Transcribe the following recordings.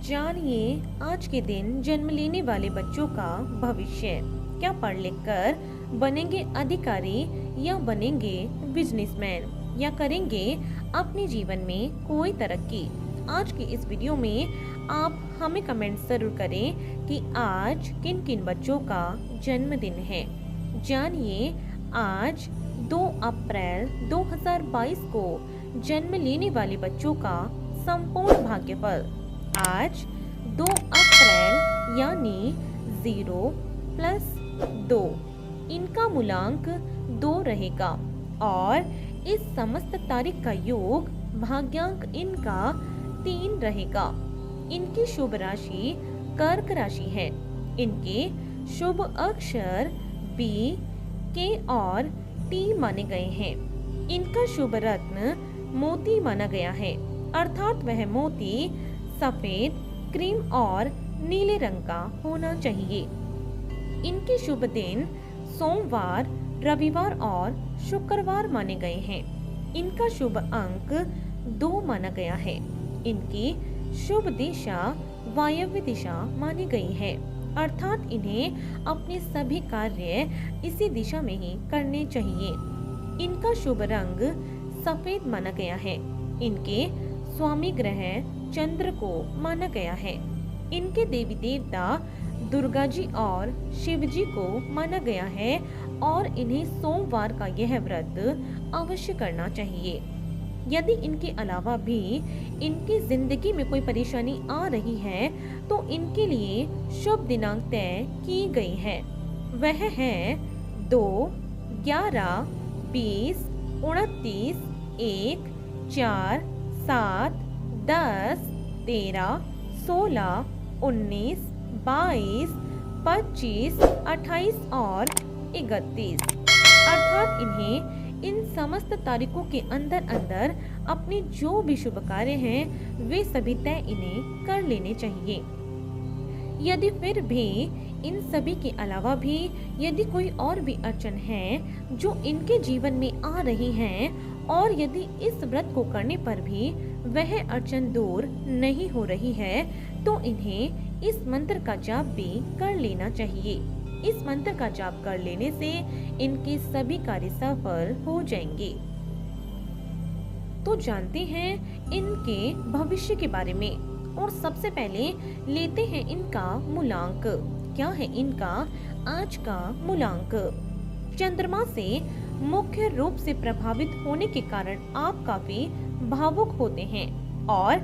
जानिए आज के दिन जन्म लेने वाले बच्चों का भविष्य। क्या पढ़ लिख कर बनेंगे अधिकारी या बनेंगे बिजनेसमैन या करेंगे अपने जीवन में कोई तरक्की। आज की इस वीडियो में आप हमें कमेंट जरूर करें कि आज किन किन बच्चों का जन्मदिन है। जानिए आज 2 अप्रैल 2022 को जन्म लेने वाले बच्चों का संपूर्ण भाग्यफल। आज 2 अप्रैल यानी 0 + 2, इनका मूलांक 2 रहेगा और इस समस्त तारीख का योग भाग्यांक इनका 3 रहेगा। इनकी शुभ राशि कर्क राशि है। इनके शुभ अक्षर B, K और T माने गए हैं। इनका शुभ रत्न मोती माना गया है, अर्थात वह मोती सफेद, क्रीम और नीले रंग का होना चाहिए। इनके शुभ दिन सोमवार, रविवार और शुक्रवार माने गए हैं। इनका शुभ अंक 2 माना गया है। इनकी शुभ दिशा वायव्य दिशा मानी गई है, अर्थात इन्हें अपने सभी कार्य इसी दिशा में ही करने चाहिए। इनका शुभ रंग सफेद माना गया है। इनके स्वामी ग्रह चंद्र को माना गया है। इनके देवी देवता दुर्गा जी और शिव जी को माना गया है और इन्हें सोमवार का यह व्रत अवश्य करना चाहिए। यदि इनके अलावा भी इनकी जिंदगी में कोई परेशानी आ रही है तो इनके लिए शुभ दिनांक तय की गई है। वह है 2, 11, 20, 29, 1, 4, 7, 10, 13, 16, 19, 22, 25, 28 और 31, अर्थात इन्हें इन समस्त तारीखों के अंदर अपने जो भी शुभ कार्य हैं वे सभी तय इन्हें कर लेने चाहिए। यदि फिर भी इन सभी के अलावा भी यदि कोई और भी अड़चन है जो इनके जीवन में आ रही हैं और यदि इस व्रत को करने पर भी वह अड़चन दूर नहीं हो रही है तो इन्हें इस मंत्र का जाप भी कर लेना चाहिए। इस मंत्र का जाप कर लेने से इनके सभी कार्य सफल हो जाएंगे। तो जानते हैं इनके भविष्य के बारे में और सबसे पहले लेते हैं इनका मूलांक। क्या है इनका आज का मूलांक? चंद्रमा से मुख्य रूप से प्रभावित होने के कारण आप काफी भावुक होते हैं और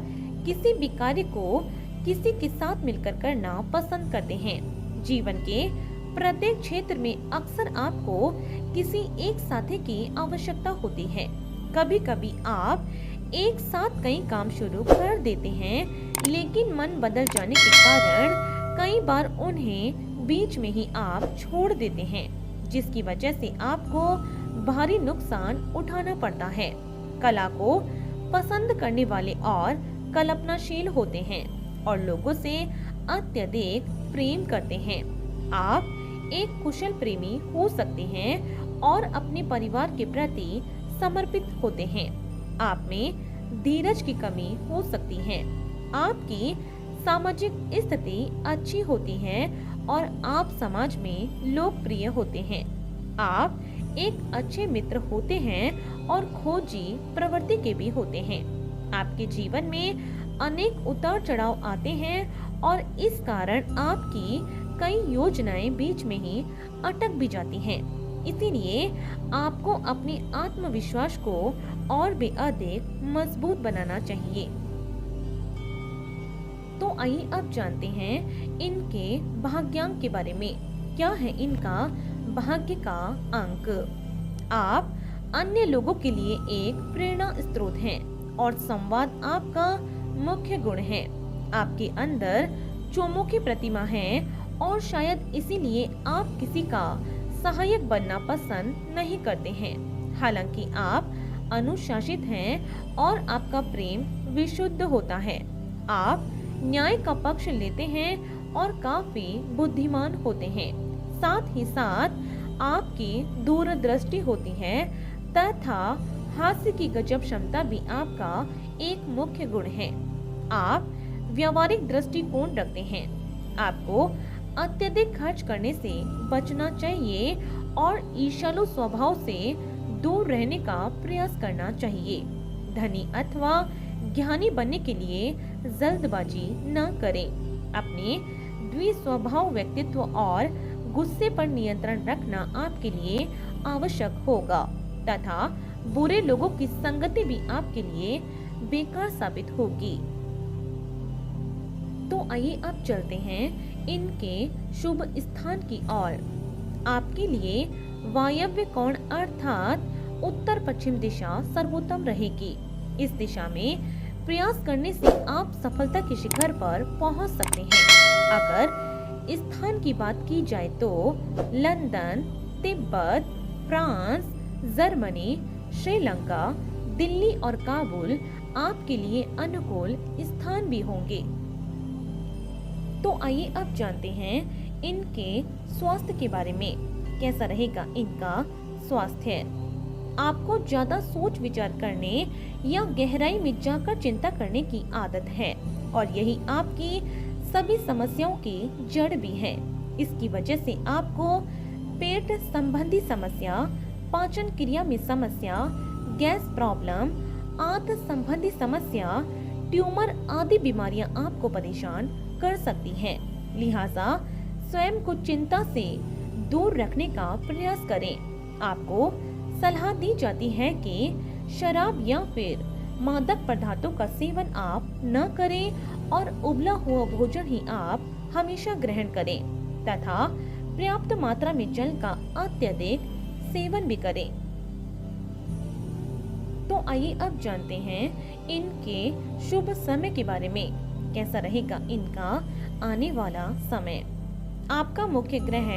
किसी भी कार्य को किसी के साथ मिलकर करना पसंद करते हैं। जीवन के प्रत्येक क्षेत्र में अक्सर आपको किसी एक साथी की आवश्यकता होती है। कभी कभी आप एक साथ कई काम शुरू कर देते हैं, लेकिन मन बदल जाने के कारण कई बार उन्हें बीच में ही आप छोड़ देते हैं, जिसकी वजह से आपको भारी नुकसान उठाना पड़ता है। कला को पसंद करने वाले और कल्पनाशील होते हैं और लोगों से अत्यधिक प्रेम करते हैं। आप एक कुशल प्रेमी हो सकते हैं और अपने परिवार के प्रति समर्पित होते हैं। आप में धीरज की कमी हो सकती है। आपकी सामाजिक स्थिति अच्छी होती है और आप समाज में लोकप्रिय होते हैं। आप एक अच्छे मित्र होते हैं और खोजी प्रवृत्ति के भी होते हैं। आपके जीवन में अनेक उतार चढ़ाव आते हैं और इस कारण आपकी कई योजनाएं बीच में ही अटक भी जाती हैं। इसीलिए आपको अपने आत्मविश्वास को और भी अधिक मजबूत बनाना चाहिए। तो आइए अब जानते हैं इनके भाग्यांक के बारे में। क्या है इनका भाग्य का अंक? आप अन्य लोगों के लिए एक प्रेरणा स्रोत हैं और संवाद आपका मुख्य गुण है। आपके अंदर चौमुखी प्रतिमा है और शायद इसीलिए आप किसी का सहायक बनना पसंद नहीं करते हैं। हालांकि आप अनुशासित हैं और आपका प्रेम विशुद्ध होता है। आप न्याय का पक्ष लेते हैं और काफी बुद्धिमान होते हैं। साथ ही साथ आपकी दूरदृष्टि होती है तथा हास्य की गजब क्षमता भी आपका एक मुख्य गुण है। आप व्यावहारिक दृष्टिकोण रखते हैं। आपको अत्यधिक खर्च करने से बचना चाहिए और ईर्ष्यालु स्वभाव से दूर रहने का प्रयास करना चाहिए। धनी अथवा ज्ञानी बनने के लिए जल्दबाजी न करें। अपने द्विस्वभाव व्यक्तित्व और गुस्से पर नियंत्रण रखना आपके लिए आवश्यक होगा तथा बुरे लोगों की संगति भी आपके लिए बेकार साबित होगी। तो आइए अब चलते हैं इनके शुभ स्थान की ओर। आपके लिए वायव्य कोण अर्थात उत्तर पश्चिम दिशा सर्वोत्तम रहेगी। इस दिशा में प्रयास करने से आप सफलता के शिखर पर पहुंच सकते हैं। अगर स्थान की बात की जाए तो London, Tibet, France, Germany, Sri Lanka, Delhi और काबुल आपके लिए अनुकूल स्थान भी होंगे। तो आइए अब जानते हैं इनके स्वास्थ्य के बारे में। कैसा रहेगा इनका स्वास्थ्य? आपको ज्यादा सोच विचार करने या गहराई में जाकर चिंता करने की आदत है और यही आपकी सभी समस्याओं की जड़ भी है। इसकी वजह से आपको पेट संबंधी समस्या, पाचन क्रिया में समस्या, गैस प्रॉब्लम, आंत संबंधी समस्या, ट्यूमर आदि बीमारियां आपको परेशान कर सकती हैं। लिहाजा स्वयं को चिंता से दूर रखने का प्रयास करें। आपको सलाह दी जाती है कि शराब या फिर मादक पदार्थों का सेवन आप न करें और उबला हुआ भोजन ही आप हमेशा ग्रहण करें तथा पर्याप्त मात्रा में जल का अत्यधिक सेवन भी करें। तो आइए अब जानते हैं इनके शुभ समय के बारे में। कैसा रहेगा इनका आने वाला समय? आपका मुख्य ग्रह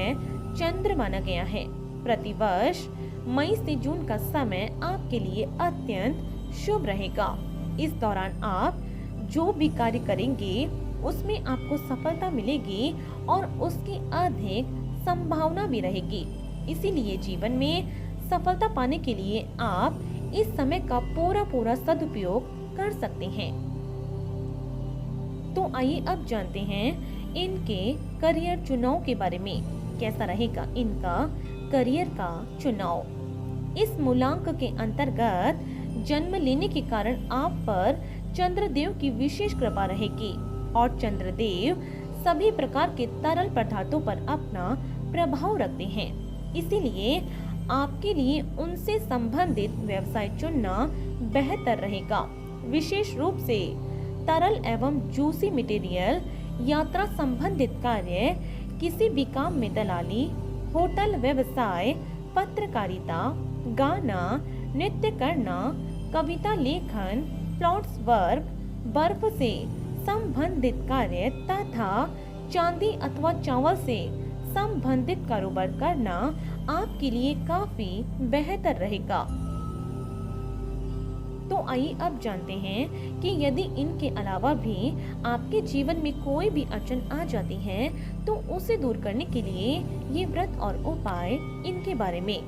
चंद्र माना गया है। प्रतिवर्ष मई से जून का समय आपके लिए अत्यंत शुभ रहेगा। इस दौरान आप जो भी कार्य करेंगे उसमें आपको सफलता मिलेगी और उसकी अधिक संभावना भी रहेगी। इसीलिए जीवन में सफलता पाने के लिए आप इस समय का पूरा सदुपयोग कर सकते हैं। तो आइए अब जानते हैं इनके करियर चुनाव के बारे में। कैसा रहेगा इनका करियर का चुनाव? इस मूलांक के अंतर्गत जन्म लेने के कारण आप पर चंद्रदेव की विशेष कृपा रहेगी और चंद्रदेव सभी प्रकार के तरल पदार्थों पर अपना प्रभाव रखते हैं। इसीलिए आपके लिए उनसे संबंधित व्यवसाय चुनना बेहतर रहेगा। विशेष रूप से तरल एवं जूसी मटेरियल, यात्रा संबंधित कार्य, किसी भी काम में दलाली, होटल व्यवसाय, पत्रकारिता, गाना, नृत्य करना, कविता लेखन, प्लॉट्स वर्क, बर्फ से संबंधित कार्य तथा चांदी अथवा चावल से संबंधित कारोबार करना आपके लिए काफी बेहतर रहेगा। तो आइए अब जानते हैं कि यदि इनके अलावा भी आपके जीवन में कोई भी अड़चन आ जाती है तो उसे दूर करने के लिए ये व्रत और उपाय इनके बारे में।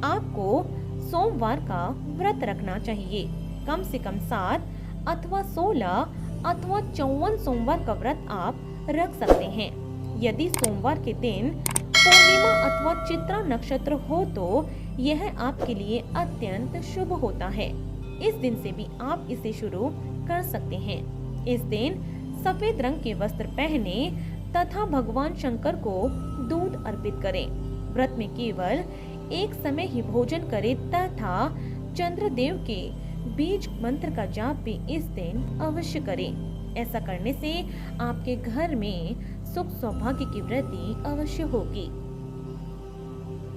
आपको सोमवार का व्रत रखना चाहिए। कम से कम 7 अथवा 16 अथवा 54 सोमवार का व्रत आप रख सकते हैं। यदि सोमवार के दिन पूर्णिमा अथवा चित्रा नक्षत्र हो तो यह आपके लिए अत्यंत शुभ होता है। इस दिन से भी आप इसे शुरू कर सकते हैं। इस दिन सफेद रंग के वस्त्र पहने तथा भगवान शंकर को दूध अर्पित करें। व्रत में केवल एक समय ही भोजन करें तथा चंद्रदेव के बीज मंत्र का जाप भी इस दिन अवश्य करें। ऐसा करने से आपके घर में सुख सौभाग्य की वृद्धि अवश्य होगी।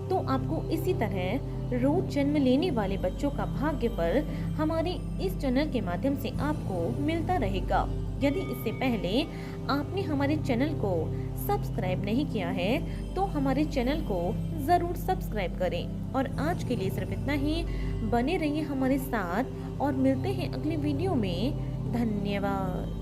तो आपको इसी तरह रोज जन्म लेने वाले बच्चों का भाग्यफल हमारे इस चैनल के माध्यम से आपको मिलता रहेगा। यदि इससे पहले आपने हमारे चैनल को सब्सक्राइब नहीं किया है तो हमारे चैनल को जरूर सब्सक्राइब करें। और आज के लिए सिर्फ इतना ही। बने रहिए हमारे साथ और मिलते हैं अगले वीडियो में। धन्यवाद।